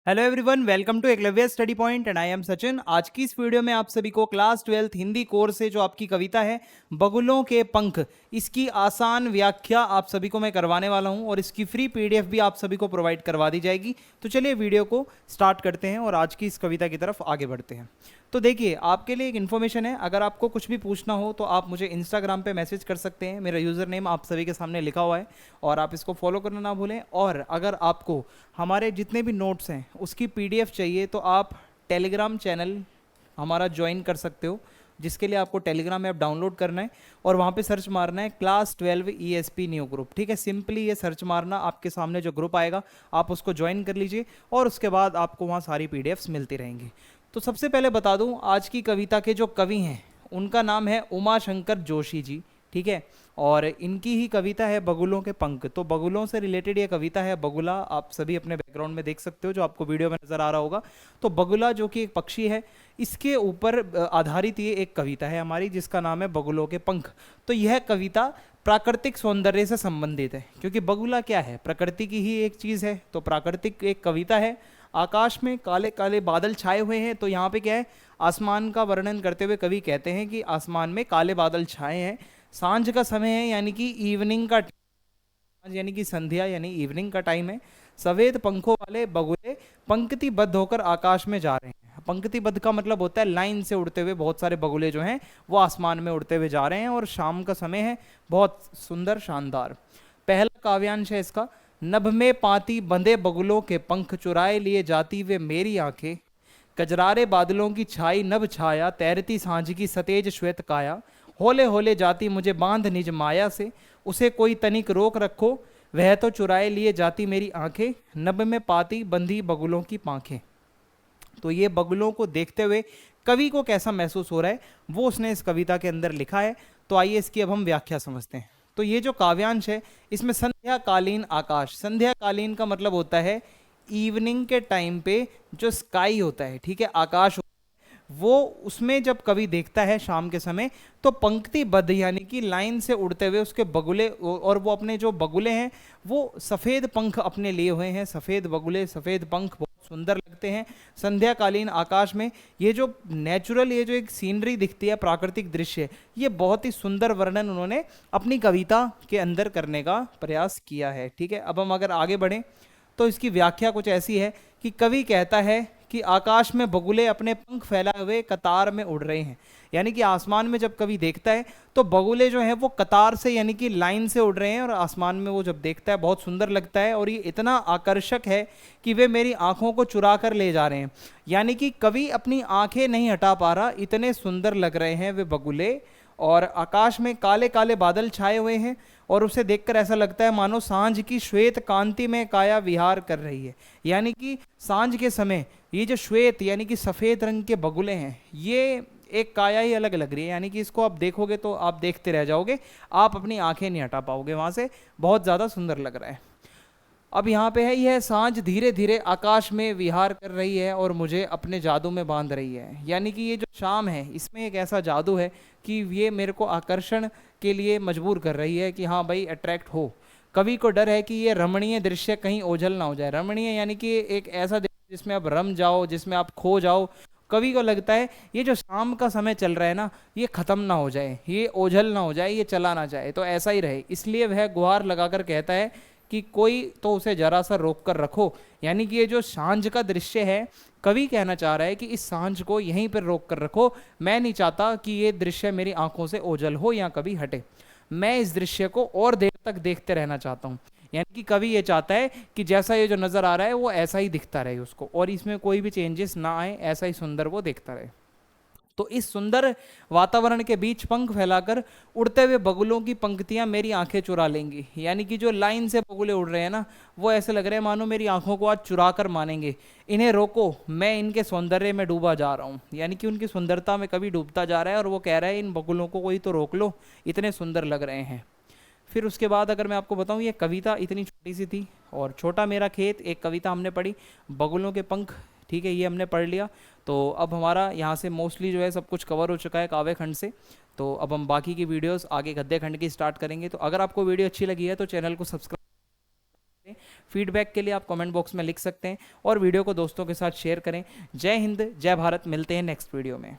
Hello everyone, welcome to Eklavya study point and I am Sachin. आज की इस वीडियो में आप सभी को क्लास 12th हिंदी कोर्स से जो आपकी कविता है बगुलों के पंख, इसकी आसान व्याख्या आप सभी को मैं करवाने वाला हूं और इसकी फ्री पीडीएफ भी आप सभी को प्रोवाइड करवा दी जाएगी। तो चलिए वीडियो को स्टार्ट करते हैं और आज की इस कविता की तरफ आगे बढ़ते हैं। तो देखिए, आपके लिए एक इन्फॉर्मेशन है, अगर आपको कुछ भी पूछना हो तो आप मुझे इंस्टाग्राम पे मैसेज कर सकते हैं। मेरा यूज़र नेम आप सभी के सामने लिखा हुआ है और आप इसको फॉलो करना ना भूलें। और अगर आपको हमारे जितने भी नोट्स हैं उसकी पीडीएफ चाहिए तो आप टेलीग्राम चैनल हमारा ज्वाइन कर सकते हो, जिसके लिए आपको टेलीग्राम ऐप डाउनलोड करना है और वहाँ पे सर्च मारना है क्लास 12 ESP न्यू ग्रुप। ठीक है, सिंपली ये सर्च मारना, आपके सामने जो ग्रुप आएगा आप उसको ज्वाइन कर लीजिए और उसके बाद आपको वहाँ सारी पीडीएफ्स मिलती रहेंगी। तो सबसे पहले बता दूं, आज की कविता के जो कवि हैं उनका नाम है उमा शंकर जोशी जी। ठीक है, और इनकी ही कविता है बगुलों के पंख। तो बगुलों से रिलेटेड ये कविता है। बगुला आप सभी अपने बैकग्राउंड में देख सकते हो, जो आपको वीडियो में नजर आ रहा होगा। तो बगुला जो कि एक पक्षी है, इसके ऊपर आधारित ये एक कविता है हमारी, जिसका नाम है बगुलों के पंख। तो यह कविता प्राकृतिक सौंदर्य से संबंधित है, क्योंकि बगुला क्या है, प्रकृति की ही एक चीज़ है। तो प्राकृतिक एक कविता है। आकाश में काले काले बादल छाए हुए हैं। तो यहाँ पे क्या है, आसमान का वर्णन करते हुए कवि कहते हैं कि आसमान में काले बादल छाए हैं, सांझ का समय है, यानी कि इवनिंग का, यानी कि संध्या यानी इवनिंग का टाइम है। सफेद पंखों वाले बगुले पंक्तिबद्ध होकर आकाश में जा रहे हैं। पंक्तिबद्ध का मतलब होता है लाइन से उड़ते हुए बहुत सारे बगुले जो हैं वो आसमान में उड़ते हुए जा रहे हैं और शाम का समय है। बहुत सुंदर, शानदार। पहला काव्यांश है इसका। नभ में पाती बंधे बगुलों के पंख, चुराए लिए जाती वे मेरी आंखें। कजरारे बादलों की छाई नभ छाया, तैरती सांझ की सतेज श्वेत काया। होले होले जाती मुझे बांध निज माया से, उसे कोई तनिक रोक रखो, वह तो चुराए लिए जाती मेरी आंखें। नभ में पाती बंधी बगुलों की पांखें। तो ये बगुलों को देखते हुए कवि को कैसा महसूस हो रहा है वो उसने इस कविता के अंदर लिखा है। तो आइए इसकी अब हम व्याख्या समझते हैं। तो ये जो काव्यांश है, इसमें संध्याकालीन आकाश, संध्याकालीन का मतलब होता है इवनिंग के टाइम पे जो स्काई होता है, ठीक है, आकाश, वो उसमें जब कवि देखता है शाम के समय, तो पंक्तिबद्ध यानी कि लाइन से उड़ते हुए उसके बगुले, और वो अपने जो बगुले हैं वो सफ़ेद पंख अपने लिए हुए हैं। सफ़ेद बगुले, सफ़ेद पंख, बहुत सुंदर लगते हैं संध्याकालीन आकाश में। ये जो नेचुरल, ये जो एक सीनरी दिखती है, प्राकृतिक दृश्य, ये बहुत ही सुंदर वर्णन उन्होंने अपनी कविता के अंदर करने का प्रयास किया है। ठीक है, अब हम अगर आगे बढ़ें तो इसकी व्याख्या कुछ ऐसी है कि कवि कहता है कि आकाश में बगुले अपने पंख फैलाए हुए कतार में उड़ रहे हैं। यानी कि आसमान में जब कवि देखता है तो बगुले जो हैं वो कतार से, यानी कि लाइन से उड़ रहे हैं और आसमान में वो जब देखता है बहुत सुंदर लगता है और ये इतना आकर्षक है कि वे मेरी आंखों को चुरा कर ले जा रहे हैं। यानी कि कवि अपनी आंखें नहीं हटा पा रहा, इतने सुंदर लग रहे हैं वे बगुले। और आकाश में काले काले बादल छाए हुए हैं और उसे देखकर ऐसा लगता है मानो सांझ की श्वेत कांति में काया विहार कर रही है। यानी कि सांझ के समय ये जो श्वेत यानी कि सफ़ेद रंग के बगुले हैं, ये एक काया ही अलग लग रही है। यानी कि इसको आप देखोगे तो आप देखते रह जाओगे, आप अपनी आंखें नहीं हटा पाओगे वहाँ से, बहुत ज़्यादा सुंदर लग रहा है। अब यहाँ पे है, यह सांझ धीरे धीरे आकाश में विहार कर रही है और मुझे अपने जादू में बांध रही है। यानी कि ये जो शाम है इसमें एक ऐसा जादू है कि ये मेरे को आकर्षण के लिए मजबूर कर रही है कि हाँ भाई, अट्रैक्ट हो। कवि को डर है कि ये रमणीय दृश्य कहीं ओझल ना हो जाए। रमणीय यानी कि एक ऐसा दृश्य जिसमें आप रम जाओ, जिसमें आप खो जाओ। कवि को लगता है ये जो शाम का समय चल रहा है ना, ये खत्म ना हो जाए, ये ओझल ना हो जाए, ये चला ना जाए, तो ऐसा ही रहे। इसलिए वह गुहार लगाकर कहता है कि कोई तो उसे जरा सा रोक कर रखो। यानी कि ये जो सांझ का दृश्य है, कवि कहना चाह रहा है कि इस सांझ को यहीं पर रोक कर रखो। मैं नहीं चाहता कि ये दृश्य मेरी आंखों से ओझल हो या कभी हटे। मैं इस दृश्य को और देर तक देखते रहना चाहता हूँ। यानी कि कवि ये चाहता है कि जैसा ये जो नज़र आ रहा है वो ऐसा ही दिखता रहे उसको, और इसमें कोई भी चेंजेस ना आए, ऐसा ही सुंदर वो देखता रहे। तो इस सुंदर वातावरण के बीच पंख फैलाकर उड़ते हुए बगुलों की पंक्तियां मेरी आंखें चुरा लेंगी। यानी कि जो लाइन से बगुले उड़ रहे हैं ना, वो ऐसे लग रहे हैं मानो मेरी आंखों को आज चुरा कर मानेंगे। इन्हें रोको, मैं इनके सौंदर्य में डूबा जा रहा हूँ। यानी कि उनकी सुंदरता में कभी डूबता जा रहा है और वो कह रहा है इन बगुलों को कोई तो रोक लो, इतने सुंदर लग रहे हैं। फिर उसके बाद अगर मैं आपको बताऊं, ये कविता इतनी छोटी सी थी। और छोटा मेरा खेत, एक कविता हमने पढ़ी, बगुलों के पंख, ठीक है, ये हमने पढ़ लिया। तो अब हमारा यहाँ से मोस्टली जो है सब कुछ कवर हो चुका है काव्य खंड से। तो अब हम बाकी की वीडियोस आगे गद्य खंड की स्टार्ट करेंगे। तो अगर आपको वीडियो अच्छी लगी है तो चैनल को सब्सक्राइब फीडबैक के लिए आप कमेंट बॉक्स में लिख सकते हैं और वीडियो को दोस्तों के साथ शेयर करें। जय हिंद, जय भारत। मिलते हैं नेक्स्ट वीडियो में।